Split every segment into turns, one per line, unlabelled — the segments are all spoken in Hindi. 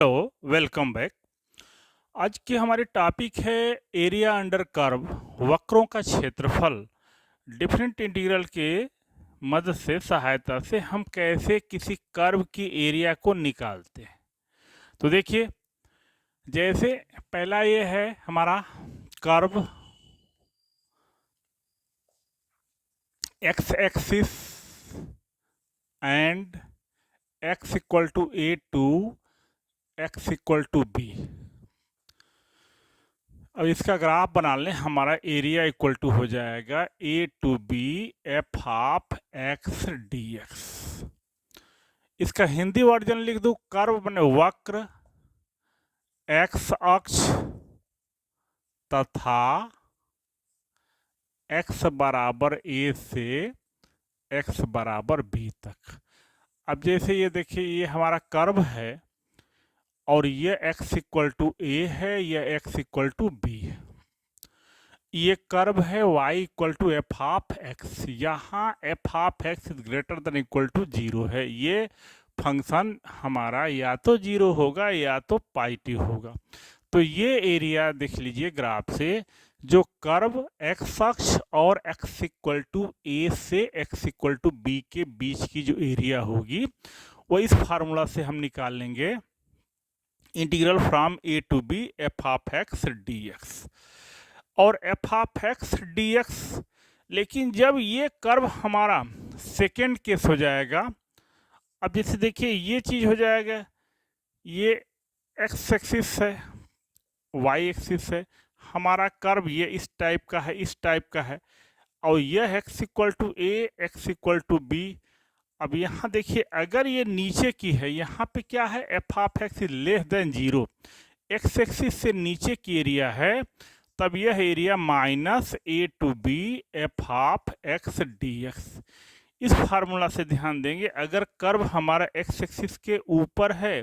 Hello, welcome back. आज की हमारी टॉपिक है एरिया अंडर कर्व, वक्रों का क्षेत्रफल। डिफरेंट इंटीग्रल के मदद से सहायता से हम कैसे किसी कर्व की एरिया को निकालते हैं। तो देखिए, जैसे पहला ये है हमारा curve x axis and x equal to a to x equal to b. अब इसका ग्राफ बना लें, हमारा एरिया इक्वल टू हो जाएगा a to b f half x d x. इसका हिंदी वर्जन लिख दूं, कर्व बने वक्र एक्स अक्ष तथा एक्स बराबर ए से एक्स बराबर बी तक। अब जैसे ये देखिए, ये हमारा कर्व है और ये एक्स इक्वल टू ए है, ये एक्स इक्वल टू बी है। ये कर्व है y equal to f half x. यहाँ f half x is greater than equal to 0 है। ये फंक्शन हमारा या तो 0 होगा या तो पॉजिटिव होगा। तो ये एरिया देख लीजिए ग्राफ से, जो कर्व एक्स अक्ष और एक्स इक्वल टू ए से एक्स इक्वल टू बी के बीच की जो एरिया होगी वो इस फार्मूला से हम निकाल लेंगे, integral from a to b f half x d x और f half x d x. लेकिन जब ये कर्व हमारा सेकेंड केस हो जाएगा, अब जैसे देखिए ये चीज़ हो जाएगा, ये एक्स एक्सिस है, वाई एक्सिस है, हमारा कर्व ये इस टाइप का है, इस टाइप का है, और यह x equal to a x equal to b. अब यहाँ देखिए, अगर ये नीचे की है, यहाँ पे क्या है, f half x is less than 0, x axis से नीचे की एरिया है, तब यह area minus a to b f half x d x. इस फार्मूला से ध्यान देंगे, अगर कर्व हमारा एक्स एक्सिस के ऊपर है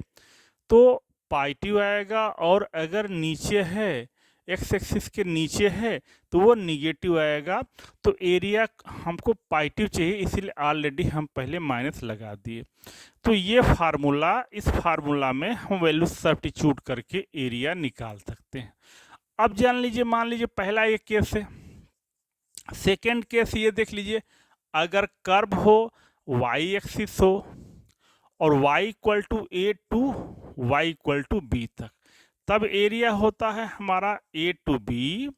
तो पॉजिटिव आएगा, और अगर नीचे है, एक्स एक्सिस के नीचे है, तो वो निगेटिव आएगा। तो एरिया हमको पॉजिटिव चाहिए, इसलिए ऑलरेडी हम पहले माइनस लगा दिए। तो ये फार्मूला, इस फार्मूला में हम वैल्यू सब्स्टिट्यूट करके एरिया निकाल सकते हैं। अब जान लीजिए, मान लीजिए पहला ये केस है, सेकेंड केस ये देख लीजिए, अगर कर्व हो वाई एक्सिस हो और y equal to a to y equal to b तक, तब एरिया होता है हमारा a to b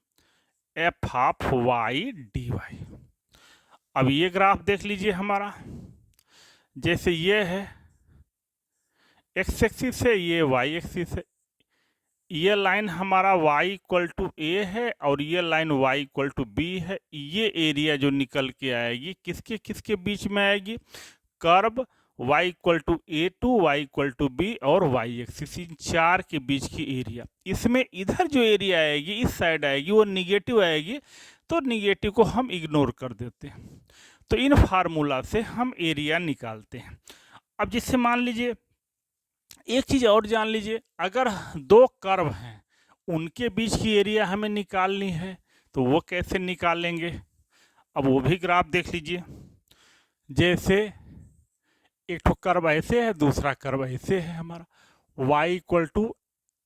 f half y d y. अब ये ग्राफ देख लीजिए हमारा, जैसे ये है एक्स एक्सिस है, ये वाई एक्सिस है, ये लाइन हमारा y इक्वल टू ए है और ये line y equal to b है। ये एरिया जो निकल के आएगी किसके किसके बीच में आएगी, curve y equal to a to y equal to b और y एक्सिस, इन चार के बीच की एरिया। इसमें इधर जो एरिया आएगी, इस साइड आएगी, वो निगेटिव आएगी, तो निगेटिव को हम इग्नोर कर देते हैं। तो इन फार्मूला से हम एरिया निकालते हैं। अब जिससे मान लीजिए एक चीज़ और जान लीजिए, अगर दो कर्व हैं उनके बीच की एरिया हमें निकालनी है, तो वो कैसे निकालेंगे। अब वो भी ग्राफ देख लीजिए, जैसे एक तो कर्व ऐसे है, दूसरा कर्व ऐसे है हमारा, y equal to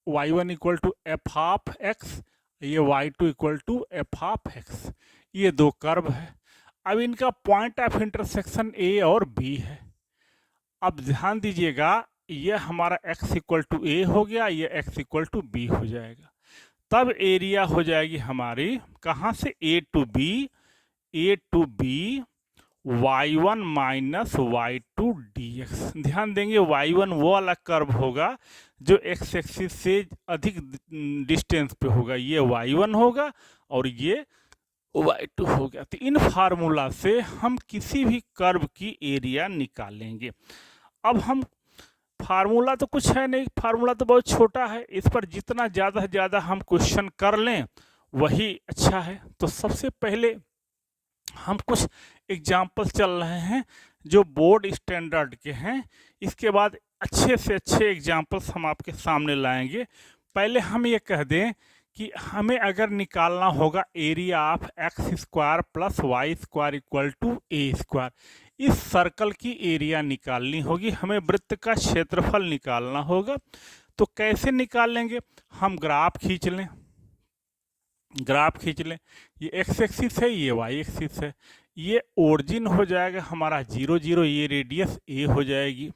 y one equal to f half x, ये y2 equal to f half x. ये दो कर्व है। अब इनका पॉइंट ऑफ इंटरसेक्शन a और b है। अब ध्यान दीजिएगा, ये हमारा x इक्वल टू ए हो गया, ये x इक्वल टू बी हो जाएगा। तब एरिया हो जाएगी हमारी कहाँ से, a to b y1 minus y2 dx। ध्यान देंगे, y1 वो वाला कर्व होगा जो x एक्सिस से अधिक डिस्टेंस पे होगा, ये y1 होगा और ये y2 हो गया। तो इन फार्मूला से हम किसी भी कर्व की एरिया निकालेंगे। अब हम, फार्मूला तो कुछ है नहीं, फार्मूला तो बहुत छोटा है, इस पर जितना ज़्यादा से ज़्यादा हम क्वेश्चन कर लें वही अच्छा है। तो सबसे पहले हम कुछ एग्जाम्पल्स चल रहे हैं जो बोर्ड स्टैंडर्ड के हैं, इसके बाद अच्छे से अच्छे एग्जाम्पल्स हम आपके सामने लाएंगे। पहले हम ये कह दें कि हमें अगर निकालना होगा area of x square plus y square equal to a square, इस सर्कल की एरिया निकालनी होगी, हमें वृत्त का क्षेत्रफल निकालना होगा। तो कैसे निकाल लेंगे, हम ग्राफ खींच लें, ये एक्स एक्सिस है, ये वाई एक्सिस है, ये ओरिजिन हो जाएगा हमारा 0 0, ये रेडियस ए हो जाएगी।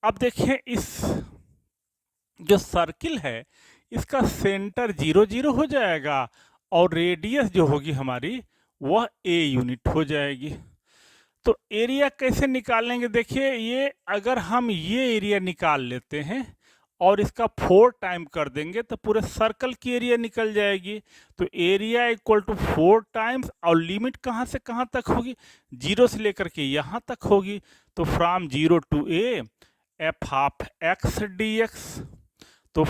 अब देखें इस जो सर्किल है इसका सेंटर 0 0 हो जाएगा और रेडियस जो होगी हमारी वह ए यूनिट हो जाएगी। तो एरिया कैसे निकालेंगे, देखिए ये अगर हम ये एरिया निकाल लेते हैं और इसका 4 टाइम कर देंगे तो पूरे सर्कल की एरिया निकल जाएगी। तो एरिया इक्वल टू 4 टाइम्स, और लिमिट कहाँ से कहाँ तक होगी, 0 से लेकर के यहाँ तक होगी। तो from 0 to a f half x d x, तो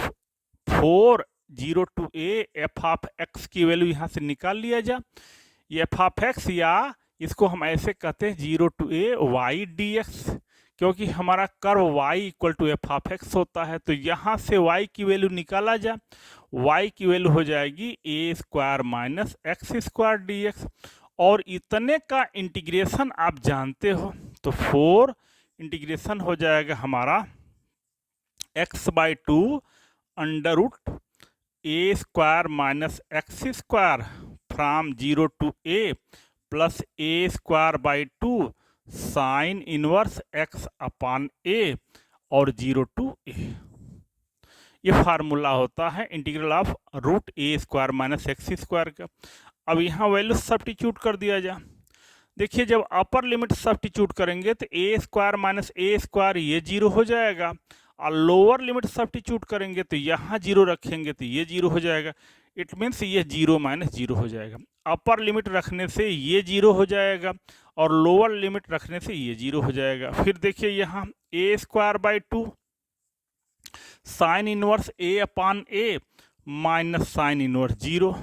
4 0 to a f half x की वैल्यू यहाँ से निकाल लिया जा। ये एफ हाफ एक्स, या इसको हम ऐसे कहते हैं 0 to a y d x, क्योंकि हमारा curve y equal to f half x होता है। तो यहाँ से y की वैल्यू निकाला जा, y की वैल्यू हो जाएगी a square minus x square d x, और इतने का इंटीग्रेशन आप जानते हो, तो 4 इंटीग्रेशन हो जाएगा हमारा x/2 under root a square minus x square from 0 to a plus a square by 2 sine inverse x upon a और 0 टू ए। ये फार्मूला होता है integral of root a square minus x square का। अब यहाँ वैल्यू सब्स्टिट्यूट कर दिया जा। देखिए जब अपर लिमिट सब्स्टिट्यूट करेंगे तो ए स्क्वायर माइनस ए स्क्वायर ये 0 हो जाएगा, और लोअर लिमिट सब्स्टिट्यूट करेंगे तो यहाँ 0 रखेंगे तो ये 0 हो जाएगा। इट मीन्स ये 0 माइनस 0 हो जाएगा। अपर लिमिट रखने से ये 0 हो जाएगा और लोअर लिमिट रखने से ये 0 हो जाएगा। फिर देखिए यहाँ a square by 2 sine inverse a upon a minus sine inverse 0,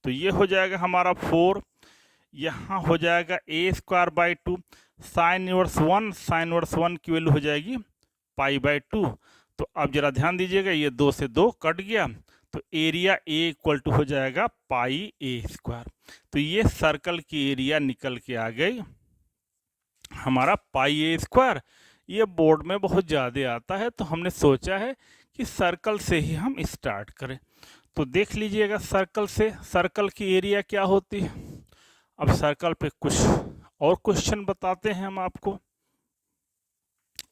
तो ये हो जाएगा हमारा 4। यहाँ हो जाएगा a square by 2 sine inverse 1, sine inverse 1 की वैल्यू हो जाएगी पाई बाई 2। तो अब जरा ध्यान दीजिएगा, ये 2 से 2 कट गया, तो एरिया ए इक्वल टू हो जाएगा पाई ए स्क्वायर। तो ये सर्कल की एरिया निकल के आ गई हमारा पाई ए स्क्वायर। ये बोर्ड में बहुत ज़्यादा आता है, तो हमने सोचा है कि सर्कल से ही हम स्टार्ट करें। तो देख लीजिएगा सर्कल से सर्कल की एरिया क्या होती है। अब सर्कल पे कुछ और क्वेश्चन बताते हैं हम आपको।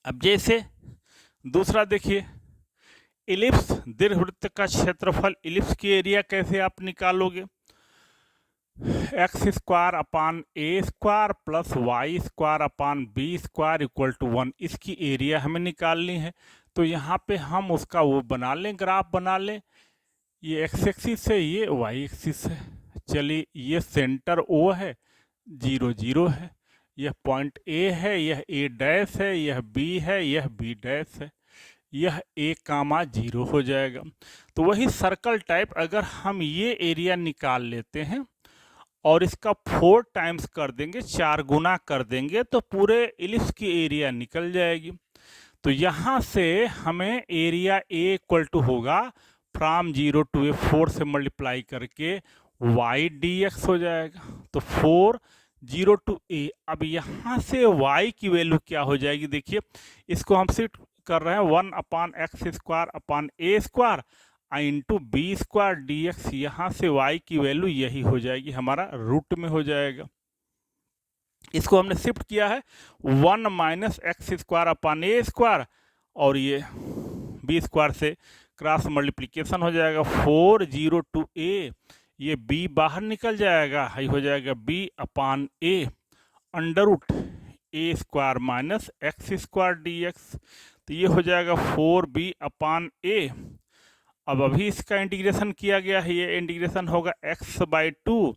अब जैसे दूसरा देखिए, इलिप्स दीर्घवृत्त का क्षेत्रफल, इलिप्स की एरिया कैसे आप निकालोगे, x square upon a square plus y square upon b square equal to 1, इसकी एरिया हमें निकालनी है। तो यहाँ पे हम उसका वो बना लें, ग्राफ बना लें। ये एक्स एक्सिस है, ये वाई एक्सिस है। चलिए ये सेंटर ओ है, 0 0 है, यह पॉइंट ए है, यह ए डैश है, यह बी है, यह बी डैश है, यह ए कामा 0 हो जाएगा। तो वही सर्कल टाइप अगर हम ये एरिया निकाल लेते हैं और इसका 4 टाइम्स कर देंगे, 4 गुना कर देंगे, तो पूरे इलिप्स की एरिया निकल जाएगी। तो यहाँ से हमें एरिया ए इक्वल टू होगा फ्रॉम 0 टू ए 4 से मल्टीप्लाई करके वाई डी एक्स हो जाएगा। तो 4 0 टू ए। अब यहाँ से y की वैल्यू क्या हो जाएगी, देखिए इसको हम शिफ्ट कर रहे हैं 1 upon x square upon a square into b square d x. यहाँ से y की वैल्यू यही हो जाएगी, हमारा रूट में हो जाएगा। इसको हमने शिफ्ट किया है 1 minus x square upon a square, और ये बी स्क्वायर से क्रॉस मल्टीप्लिकेशन हो जाएगा 4 0 टू ए, ये b बाहर निकल जाएगा, हाई हो जाएगा b upon a under root a square minus x square d x. तो ये हो जाएगा 4b अपान ए। अब अभी इसका इंटीग्रेशन किया गया है, ये इंटीग्रेशन होगा x/2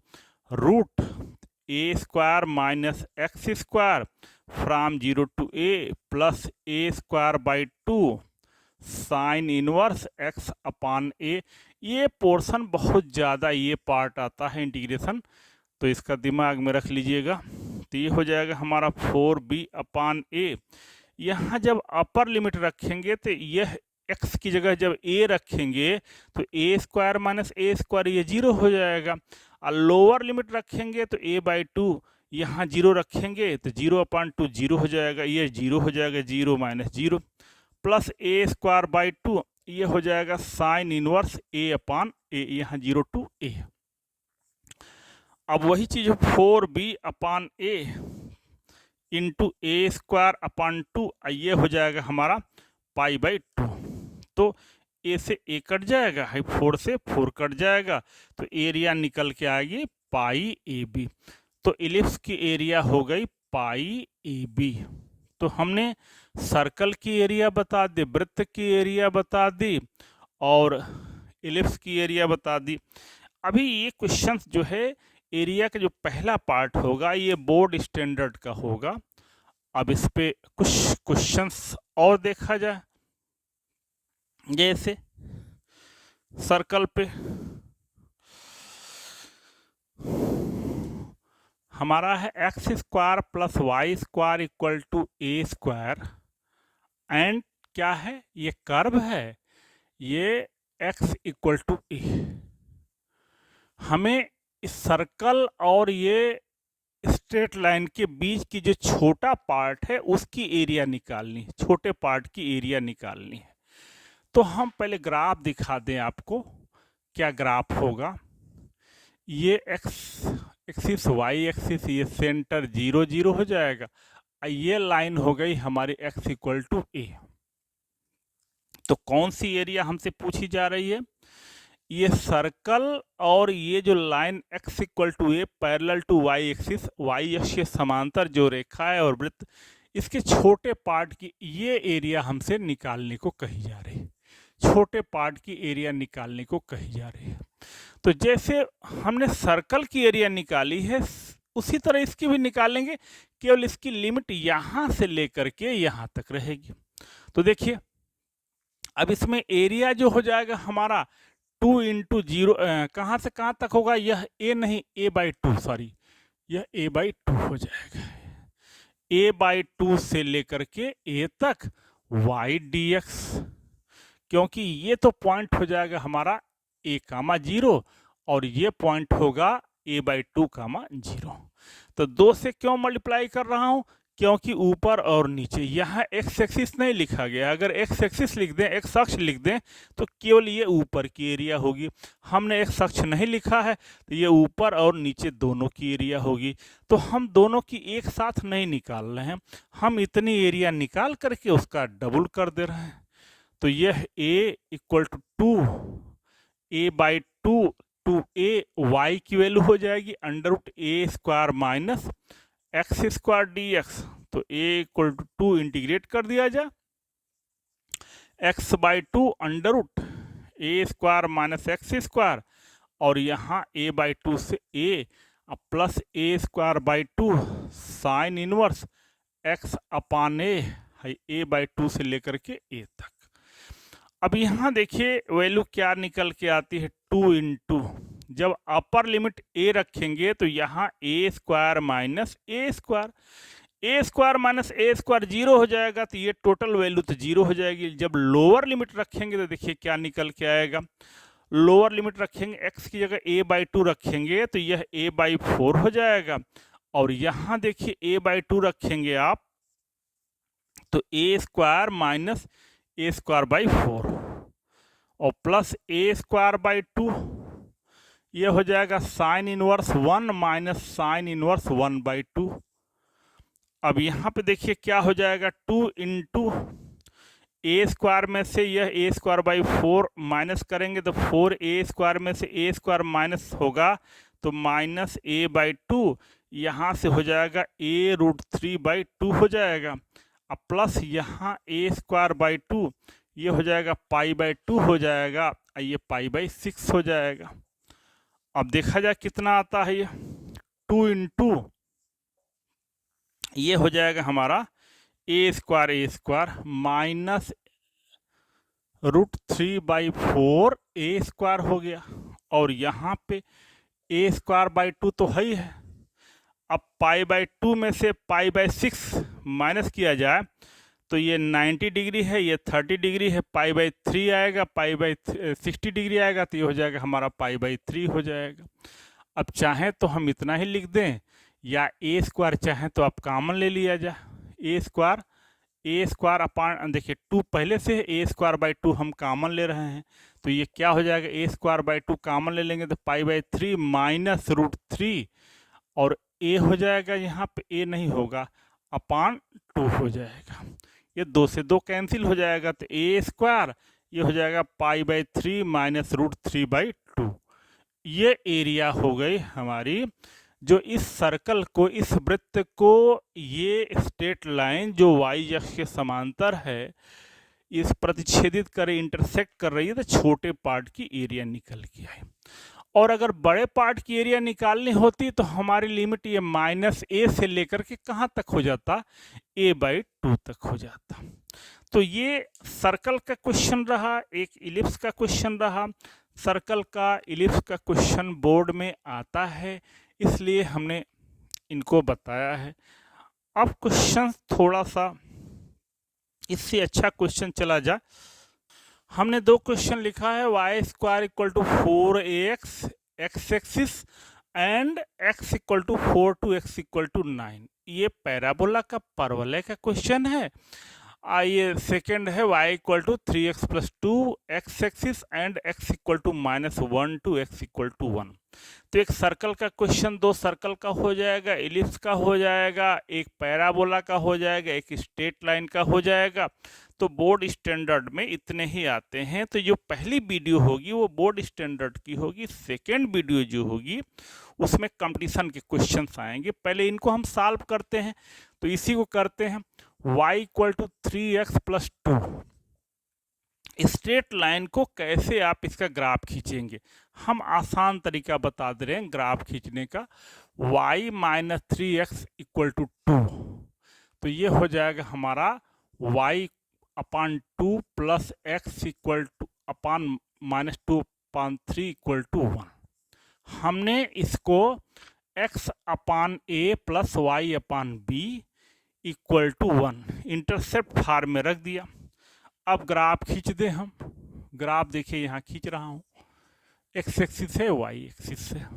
root a square minus x square from 0 to a plus a square by 2 sine inverse x upon a. ये पोर्शन बहुत ज़्यादा ये पार्ट आता है इंटीग्रेशन, तो इसका दिमाग में रख लीजिएगा। तो ये हो जाएगा हमारा 4b अपान ए। यहाँ जब अपर लिमिट रखेंगे तो यह x की जगह जब a रखेंगे तो ए स्क्वायर माइनस ए स्क्वायर ये 0 हो जाएगा, और लोअर लिमिट रखेंगे तो a/2 यहाँ 0 रखेंगे तो 0 अपान 2 0 हो जाएगा, ये 0 हो जाएगा, 0 minus 0 plus a square by 2, ये हो जाएगा साइन इनवर्स ए अपान ए, यहाँ 0 to a। अब वही चीज 4b अपान ए इंटू ए स्क्वायर अपान 2, ये हो जाएगा हमारा π/2। तो ए से ए कट जाएगा, 4 से 4 कट जाएगा, तो एरिया निकल के आएगी π/AB। तो इलिप्स की एरिया हो गई π/AB। तो हमने सर्कल की एरिया बता दी, वृत्त की एरिया बता दी और इलिप्स की एरिया बता दी। अभी ये क्वेश्चन जो है एरिया का जो पहला पार्ट होगा ये बोर्ड स्टैंडर्ड का होगा। अब इस पे कुछ क्वेश्चंस और देखा जाए, जैसे सर्कल पे हमारा है x square plus y square equal to a square and क्या है, ये कर्व है, ये एक्स इक्वल टू ए। हमें इस सर्कल और ये स्ट्रेट लाइन के बीच की जो छोटा पार्ट है उसकी एरिया निकालनी है, छोटे पार्ट की एरिया निकालनी है। तो हम पहले ग्राफ दिखा दें आपको, क्या ग्राफ होगा। ये एक्सिस वाई एक्सिस, ये सेंटर 0 0 हो जाएगा, ये लाइन हो गई हमारी एक्स इक्वल टू ए। तो कौन सी एरिया हमसे पूछी जा रही है, ये सर्कल और ये जो line x equal to a parallel to y axis, y अक्ष के समांतर जो रेखा है और वृत्त, इसके छोटे पार्ट की ये एरिया हमसे निकालने को कही जा रही है, छोटे पार्ट की एरिया निकालने को कही जा रही है। तो जैसे हमने सर्कल की एरिया निकाली है उसी तरह इसकी भी निकालेंगे, केवल इसकी लिमिट यहाँ से लेकर के यहाँ तक रहेगी। तो देखिए अब इसमें एरिया जो हो जाएगा हमारा 2 इंटू 0, कहाँ से कहाँ तक होगा, यह a नहीं a/2, सॉरी यह a/2 हो जाएगा, a/2 से लेकर के a तक y dx, क्योंकि ये तो पॉइंट हो जाएगा हमारा a, 0 और ये पॉइंट होगा a/2, 0। तो 2 से क्यों मल्टीप्लाई कर रहा हूँ, क्योंकि ऊपर और नीचे यहाँ एक्स एक्सिस नहीं लिखा गया। अगर एक्स एक्सिस लिख दें, एक्स अक्ष लिख दें तो केवल ये ऊपर की एरिया होगी। हमने एक्स अक्ष नहीं लिखा है तो ये ऊपर और नीचे दोनों की एरिया होगी। तो हम दोनों की एक साथ नहीं निकाल रहे हैं, हम इतनी एरिया निकाल करके उसका डबल कर दे रहे हैं। तो यह a equal to 2 a/2 to a, y की वैल्यू हो जाएगी √a² माइनस x² dx। तो a इक्वल टू 2 इंटीग्रेट कर दिया जाए, x/2 √a² माइनस x², और यहाँ a/2 से a plus a²/2 sign inverse x upon a है, a/2 से लेकर के a तक। अब यहाँ देखिए वैल्यू क्या निकल के आती है, 2 इंटू, जब अपर लिमिट a रखेंगे तो यहाँ a² minus a², a² minus a² 0 हो जाएगा, तो ये टोटल वैल्यू तो 0 हो जाएगी। जब लोअर लिमिट रखेंगे तो देखिए क्या निकल के आएगा, लोअर लिमिट रखेंगे x की जगह a/2 रखेंगे तो यह a/4 हो जाएगा, और यहाँ देखिए a/2 रखेंगे आप तो a² माइनस a²/4 और प्लस a²/2, ये हो जाएगा sign inverse 1 minus sine inverse 1/2। अब यहाँ पे देखिए क्या हो जाएगा, 2 इंटू a² में से यह a²/4 माइनस करेंगे तो 4a² में से a² माइनस होगा तो माइनस a/2, यहाँ से हो जाएगा a√3/2 हो जाएगा, अब प्लस यहाँ a²/2, ये हो जाएगा π/2 हो जाएगा, ये π/6 हो जाएगा। अब देखा जाए कितना आता है, ये 2 इंटू ये हो जाएगा हमारा a² माइनस √3/4 a² हो गया, और यहाँ पे a²/2 तो है ही है। अब π/2 में से π/6 माइनस किया जाए तो ये 90 डिग्री है, ये 30 डिग्री है, π/3 आएगा, π/60 डिग्री आएगा, तो ये हो जाएगा हमारा π/3 हो जाएगा। अब चाहें तो हम इतना ही लिख दें, या a² चाहें तो आप कॉमन ले लिया जाए, a² ए स्क्वायर अपान, देखिए 2 पहले से है, ए स्क्वायर बाई 2 हम कॉमन ले रहे हैं, तो ये क्या हो जाएगा, ए स्क्वायर बाई 2 कॉमन ले लेंगे तो पाई बाई 3 माइनस रूट 3, और ए हो जाएगा, यहाँ पे ए नहीं होगा, अपान 2 हो जाएगा। ये 2 से 2 कैंसिल हो जाएगा, तो ए स्क्वायर ये हो जाएगा pi by 3 minus root 3 by 2। ये एरिया हो गई हमारी, जो इस सर्कल को, इस वृत्त को, ये स्ट्रेट लाइन जो वाई अक्ष के समांतर है, इस प्रतिच्छेदित करे, इंटरसेक्ट कर रही है, तो छोटे पार्ट की एरिया निकल के आए। और अगर बड़े पार्ट की एरिया निकालनी होती तो हमारी लिमिट ये माइनस ए से लेकर के कहाँ तक हो जाता, ए बाई 2 तक हो जाता। तो ये सर्कल का क्वेश्चन रहा, एक इलिप्स का क्वेश्चन रहा। सर्कल का, इलिप्स का क्वेश्चन बोर्ड में आता है, इसलिए हमने इनको बताया है। अब क्वेश्चन थोड़ा सा इससे अच्छा क्वेश्चन चला जा। हमने 2 क्वेश्चन लिखा है, y square equal to 4ax x axis and x equal to 4 to x equal to 9। ये पैराबोला का परवलय का क्वेश्चन है। आइए सेकेंड है, y equal to 3x plus 2 x axis and x equal to -1 to x equal to 1। तो एक सर्कल का क्वेश्चन 2 सर्कल का हो जाएगा, इलिप्स का हो जाएगा, एक पैराबोला का हो जाएगा, एक स्ट्रेट लाइन का हो जाएगा। तो बोर्ड स्टैंडर्ड में इतने ही आते हैं। तो जो पहली वीडियो होगी वो बोर्ड स्टैंडर्ड की होगी, सेकेंड वीडियो जो होगी उसमें कंपटीशन के क्वेश्चंस आएंगे। पहले इनको हम सॉल्व करते हैं, तो इसी को करते हैं। y equal to 3x plus 2, straight line को कैसे आप इसका ग्राफ खींचेंगे, हम आसान तरीका बता दे रहे हैं ग्राफ खींचने का। y minus 3x equal to 2, तो ये हो जाएगा हमारा y upon 2 plus x equal to upon minus 2 upon 3 equal to 1। हमने इसको x upon a plus y upon b equal to 1 intercept form में रख दिया। अब ग्राफ खींच दें हम। ग्राफ देखिए यहाँ खींच रहा हूँ, एक्स एक्सिस है, वाई एक्सिस है।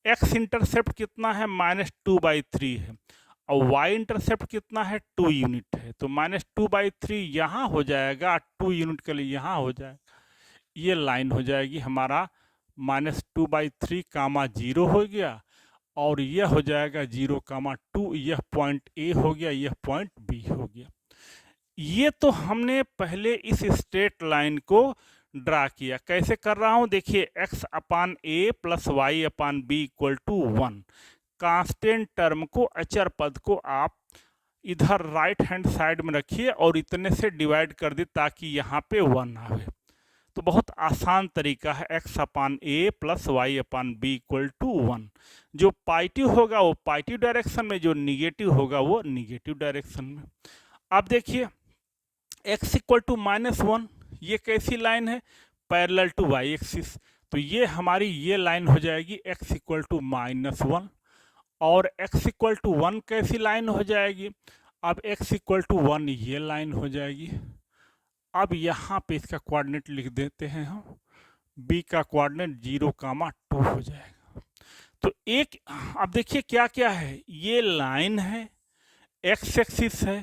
एक्स इंटरसेप्ट कितना है, -2/3 है, और वाई इंटरसेप्ट कितना है, 2 यूनिट है। तो -2/3 यहाँ हो जाएगा, 2 यूनिट के लिए यहाँ हो जाएगा। ये लाइन हो जाएगी हमारा -2/3 कामा 0 हो गया, और यह हो जाएगा 0,2, यह पॉइंट ए हो गया, यह पॉइंट बी हो गया। ये तो हमने पहले इस स्ट्रेट लाइन को ड्रा किया। कैसे कर रहा हूं, देखिए x upon a plus y upon b equal to 1। Constant term को, अचर पद को आप इधर राइट हैंड साइड में रखिए और इतने से डिवाइड कर दे ताकि यहाँ पे 1 आवे। तो बहुत आसान तरीका है, x upon a plus y upon b equal to 1। जो पॉजिटिव होगा वो पॉजिटिव डायरेक्शन में, जो निगेटिव होगा वो निगेटिव डायरेक्शन में। अब देखिए x इक्वल टू -1, ये कैसी लाइन है, पैरेलल टू वाई एक्सिस। तो ये हमारी ये लाइन हो जाएगी x इक्वल टू -1, और x इक्वल टू 1 कैसी लाइन हो जाएगी, अब x इक्वल टू 1 ये लाइन हो जाएगी। अब यहाँ पे इसका कोऑर्डिनेट लिख देते हैं हम, b का कोऑर्डिनेट 0,2 हो जाएगा। तो एक, अब देखिए क्या क्या है, ये लाइन है, x एक्सिस है,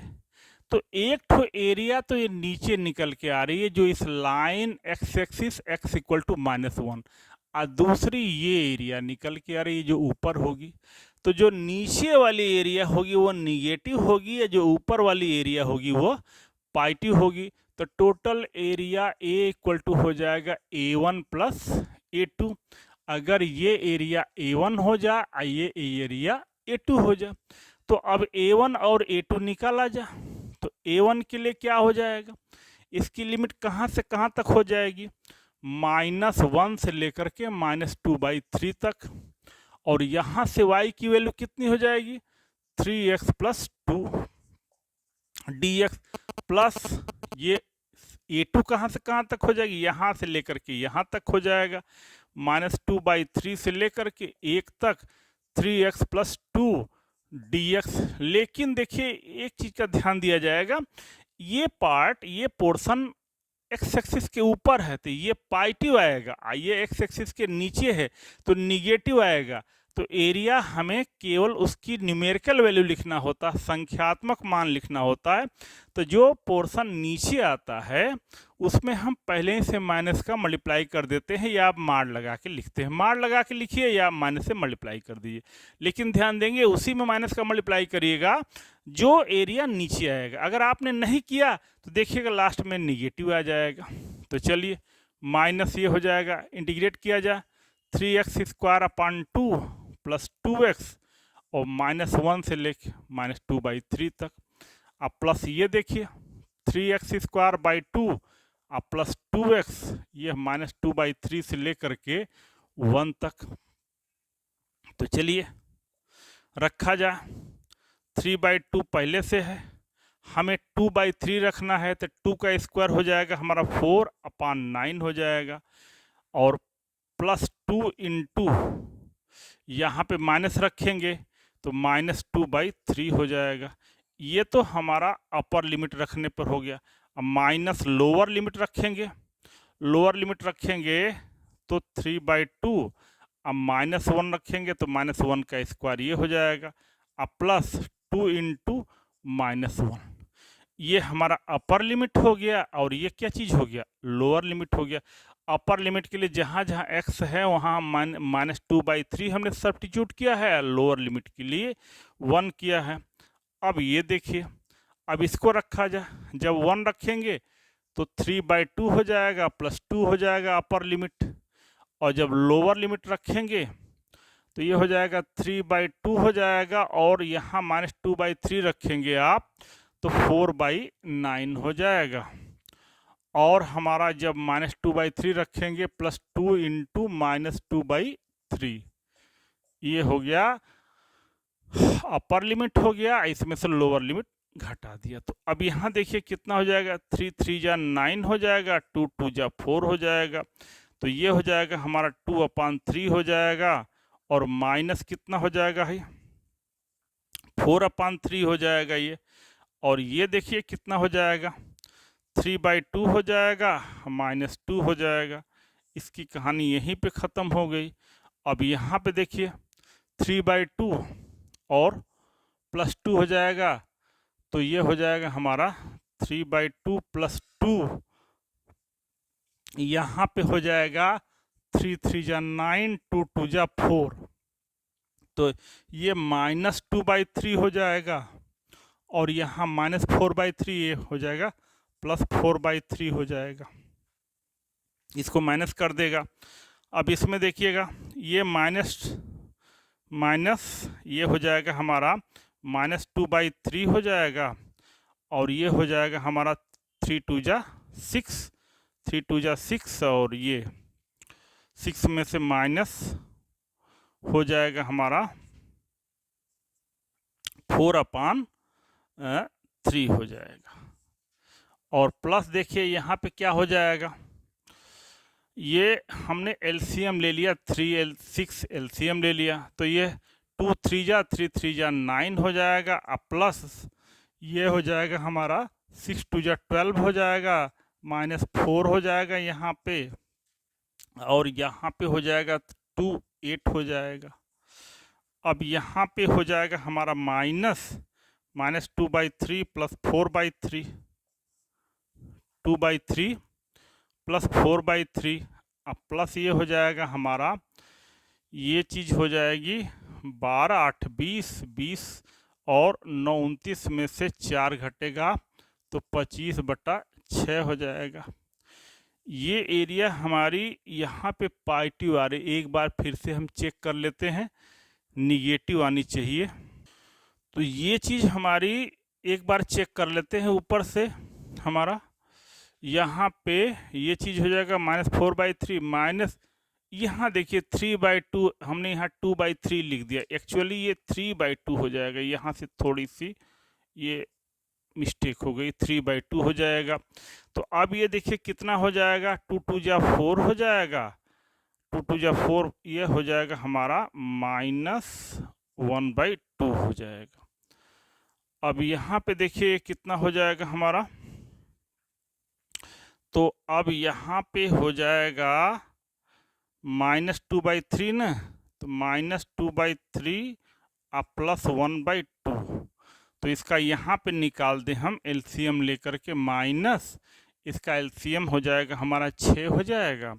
तो एक तो एरिया तो ये नीचे निकल के आ रही है, जो इस line x axis x equal to -1, और दूसरी ये एरिया निकल के आ रही है जो ऊपर होगी। तो जो नीचे वाली एरिया होगी वो निगेटिव होगी, या जो ऊपर वाली एरिया होगी वो पॉजिटिव होगी। तो total area A equal to हो जाएगा A1 प्लस A2। अगर ये एरिया A1 हो जाए और ये एरिया A2 हो जाए, तो अब A1 और A2 निकाला जा। तो A1 के लिए क्या हो जाएगा, इसकी लिमिट कहाँ से कहाँ तक हो जाएगी, -1 से लेकर के -2/3 तक, और यहाँ से y की वैल्यू कितनी हो जाएगी, 3x प्लस 2 dx प्लस ये A2 कहाँ से कहाँ तक हो जाएगी, यहाँ से लेकर के यहाँ तक हो जाएगा, -2/3 से लेकर के 1 तक 3x प्लस 2 dx। लेकिन देखिए एक चीज का ध्यान दिया जाएगा, ये पार्ट, ये पोर्शन x एक्सिस के ऊपर है तो ये पॉजिटिव आएगा, ये x एक्सिस के नीचे है तो निगेटिव आएगा। तो एरिया हमें केवल उसकी न्यूमेरिकल वैल्यू लिखना होता है, संख्यात्मक मान लिखना होता है। तो जो पोर्शन नीचे आता है उसमें हम पहले ही से माइनस का मल्टीप्लाई कर देते हैं, या आप मार लगा के लिखते हैं। मार लगा के लिखिए या माइनस से मल्टीप्लाई कर दीजिए, लेकिन ध्यान देंगे उसी में माइनस का मल्टीप्लाई करिएगा जो एरिया नीचे आएगा। अगर आपने नहीं किया तो देखिएगा लास्ट में निगेटिव आ जाएगा। तो चलिए माइनस ये हो जाएगा, इंटीग्रेट किया जाए 3x² प्लस 2x और -1 से लेके -2/3 तक। अब प्लस ये देखिए 3x² अब प्लस 2x, ये -2/3 से लेकर के 1 तक। तो चलिए रखा जाए, 3/2 पहले से है, हमें 2/3 रखना है, तो 2 का स्क्वायर हो जाएगा हमारा 4/9 हो जाएगा, और प्लस 2 इंटू यहाँ पे माइनस रखेंगे तो -2/3 हो जाएगा। ये तो हमारा अपर लिमिट रखने पर हो गया। अब माइनस लोअर लिमिट रखेंगे, लोअर लिमिट रखेंगे तो 3/2, अब -1 रखेंगे तो -1 का स्क्वायर ये हो जाएगा, अब प्लस 2 इंटू -1, ये हमारा अपर लिमिट हो गया। और ये क्या चीज़ हो गया, लोअर लिमिट हो गया। अपर लिमिट के लिए जहाँ जहाँ x है वहाँ -2/3 हमने सब्स्टिट्यूट किया है, लोअर लिमिट के लिए 1 किया है। अब ये देखिए, अब इसको रखा जाए, जब 1 रखेंगे तो 3/2 हो जाएगा, प्लस 2 हो जाएगा अपर लिमिट, और जब लोअर लिमिट रखेंगे तो ये हो जाएगा 3/2 हो जाएगा, और यहाँ -2/3 रखेंगे आप तो 4/9 हो जाएगा। और हमारा जब -2/3 रखेंगे प्लस 2 इंटू -2/3, ये हो गया अपर लिमिट हो गया, इसमें से लोअर लिमिट घटा दिया। तो अब यहाँ देखिए कितना हो जाएगा, 3 3 जा 9 हो जाएगा, 2 2 जा 4 हो जाएगा। तो ये हो जाएगा हमारा 2/3 हो जाएगा, और माइनस कितना हो जाएगा है 4/3 हो जाएगा ये। और ये देखिए कितना हो जाएगा, 3/2 हो जाएगा, -2 हो जाएगा। इसकी कहानी यहीं पे ख़त्म हो गई। अब यहाँ पे देखिए 3/2 और प्लस 2 हो जाएगा, तो ये हो जाएगा हमारा 3/2 प्लस 2, यहाँ पे हो जाएगा 3 3 जा 9, 2 2 जा 4, तो ये -2/3 हो जाएगा, और यहाँ -4/3 ये हो जाएगा प्लस 4/3 हो जाएगा। इसको माइनस कर देगा। अब इसमें देखिएगा ये माइनस ये हो जाएगा हमारा -2/3 हो जाएगा, और ये हो जाएगा हमारा 3 2 जा 6, 3 2 जा 6, और ये 6 में से माइनस हो जाएगा हमारा 4/3 हो जाएगा। और प्लस देखिए यहाँ पे क्या हो जाएगा, ये हमने एलसीएम ले लिया, 3 एलसीएम ले लिया, तो ये 2 3 जा 3 3 जा 9 हो जाएगा, अब प्लस ये हो जाएगा हमारा 6 2 जा 12 हो जाएगा, -4 हो जाएगा यहाँ पे, और यहाँ पे हो जाएगा 2 8 हो जाएगा। अब यहाँ पे हो जाएगा हमारा -2/3 प्लस 4/3, 2/3 प्लस 4/3, अब प्लस ये हो जाएगा हमारा, ये चीज़ हो जाएगी 12 8 20 20, और 9 29 में से 4 घटेगा तो 25/6 हो जाएगा। ये एरिया हमारी यहाँ पे पॉजिटिव आ रही, एक बार फिर से हम चेक कर लेते हैं, निगेटिव आनी चाहिए। तो ये चीज़ हमारी एक बार चेक कर लेते हैं, ऊपर से हमारा यहाँ पे ये चीज़ हो जाएगा -4/3 माइनस, यहाँ देखिए 3/2, हमने यहाँ 2/3 लिख दिया, एक्चुअली ये 3/2 हो जाएगा, यहाँ से थोड़ी सी ये मिस्टेक हो गई, 3/2 हो जाएगा। तो अब ये देखिए कितना हो जाएगा, 2 2 जा 4 हो जाएगा, 2 2 जा 4, ये हो जाएगा हमारा -1/2 हो जाएगा। अब यहाँ पे देखिए कितना हो जाएगा हमारा, तो अब यहाँ पे हो जाएगा -2/3 ना, तो -2/3 +1/2। तो इसका यहाँ पे निकाल दें हम एलसीएम लेकर के, माइनस इसका एलसीएम हो जाएगा हमारा 6 हो जाएगा।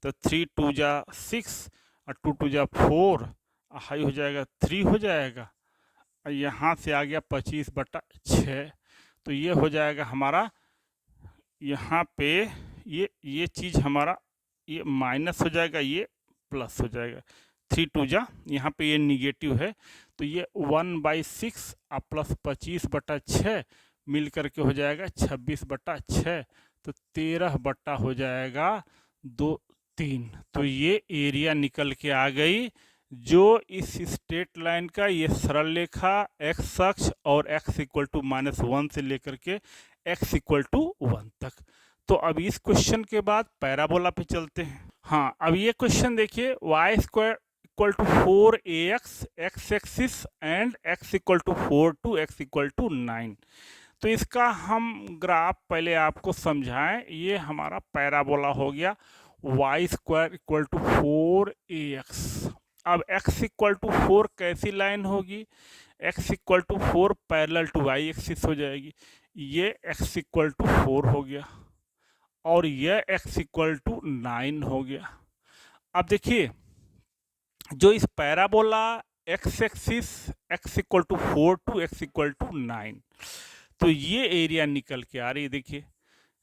तो 3 2 जा 6 और 2 2 जा 4, हाई हो जाएगा 3 हो जाएगा। और यहाँ से आ गया 25/6। तो ये हो जाएगा हमारा, यहाँ पे ये चीज़ हमारा ये माइनस हो जाएगा, ये प्लस हो जाएगा। 3 2 जा, यहाँ पे ये निगेटिव है, तो ये 1/6 प्लस 25/6 मिल करके हो जाएगा 26/6। तो 13 बट्टा हो जाएगा 3। तो ये एरिया निकल के आ गई, जो इस स्ट्रेट लाइन का ये सरल रेखा x अक्ष और x = -1 से लेकर के x = 1 तक। तो अब इस क्वेश्चन के बाद पैराबोला पे चलते हैं। हाँ, अब ये क्वेश्चन देखिए, y² = 4ax x axis and x = 4 to x = 9। तो इसका हम ग्राफ पहले आपको समझाएं। ये हमारा पैराबोला हो गया, y² = 4ax। अब x = 4 कैसी लाइन होगी? x = 4 parallel to y axis हो जाएगी। ये x = 4 हो गया और यह x = 9 हो गया। अब देखिए, जो इस parabola x axis x = 4 to x = 9, तो ये एरिया निकल के आ रही है। देखिए,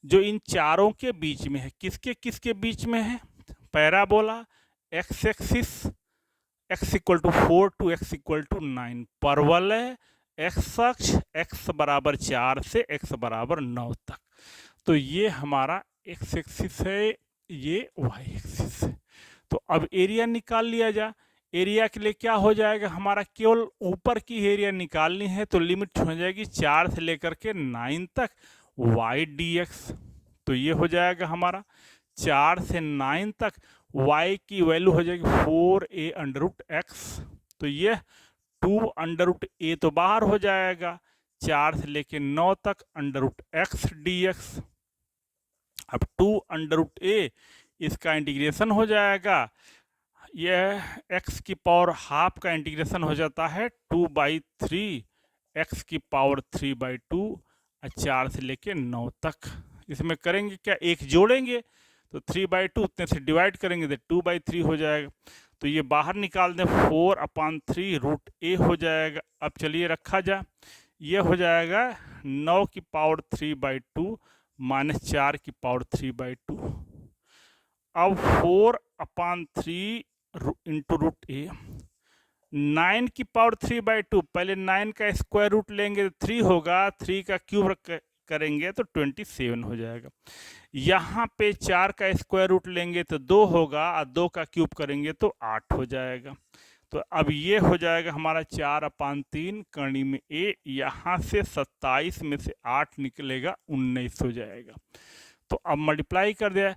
जो इन चारों के बीच में है, किसके किसके बीच में है? Parabola x axis x = 4 to x = 9, परवलय x अक्ष x = 4 से x = 9 तक। तो ये हमारा x एक्सिस है, ये y एक्सिस है। तो अब एरिया निकाल लिया जा। एरिया के लिए क्या हो जाएगा हमारा? केवल ऊपर की एरिया निकालनी है, तो लिमिट हो जाएगी 4 से लेकर के 9 तक y dx। तो ये हो जाएगा हमारा 4 से 9 तक y की वैल्यू हो जाएगी 4a√x। तो ये 2√a तो बाहर हो जाएगा, 4 से लेके 9 तक √x dx। अब 2√a इसका इंटीग्रेशन हो जाएगा, यह x की पावर हाफ का इंटीग्रेशन हो जाता है 2/3 x की पावर 3/2 और 4 से लेके 9 तक। इसमें करेंगे क्या? एक जोड़ेंगे तो 3/2 उतने से डिवाइड करेंगे तो 2/3 हो जाएगा। तो ये बाहर निकाल दें, 4/3√a हो जाएगा। अब चलिए रखा जा, ये हो जाएगा 9 की पावर 3/2 - 4 की पावर 3/2। अब 4/3 इंटू √a, 9 की पावर 3/2, पहले 9 का स्क्वायर रूट लेंगे तो 3 होगा, 3 का क्यूब करेंगे तो 27 हो जाएगा। यहाँ पे 4 का स्क्वायर रूट लेंगे तो 2 होगा और 2 का क्यूब करेंगे तो 8 हो जाएगा। तो अब ये हो जाएगा हमारा 4/3 करनी में a, यहाँ से 27 में से 8 निकलेगा 19 हो जाएगा। तो अब मल्टीप्लाई कर दिया,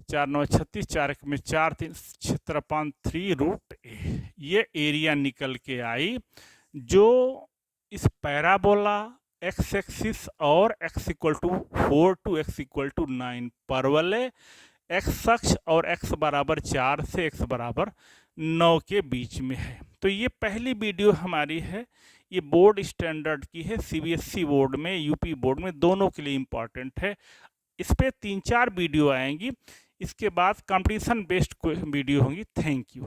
4 9 36, 4 1 में 4 3 76/3√a। ये एरिया निकल के आई, जो इस पैराबोला x एक्सिस और x = 4 to x = 9, परवलय x अक्ष और x = 4 से x = 9 के बीच में है। तो ये पहली वीडियो हमारी है, ये बोर्ड स्टैंडर्ड की है, CBSE बोर्ड में, यूपी बोर्ड में, दोनों के लिए इम्पॉर्टेंट है। इस पे 3-4 वीडियो आएंगी, इसके बाद कंपटीशन बेस्ड वीडियो होंगी। Thank you.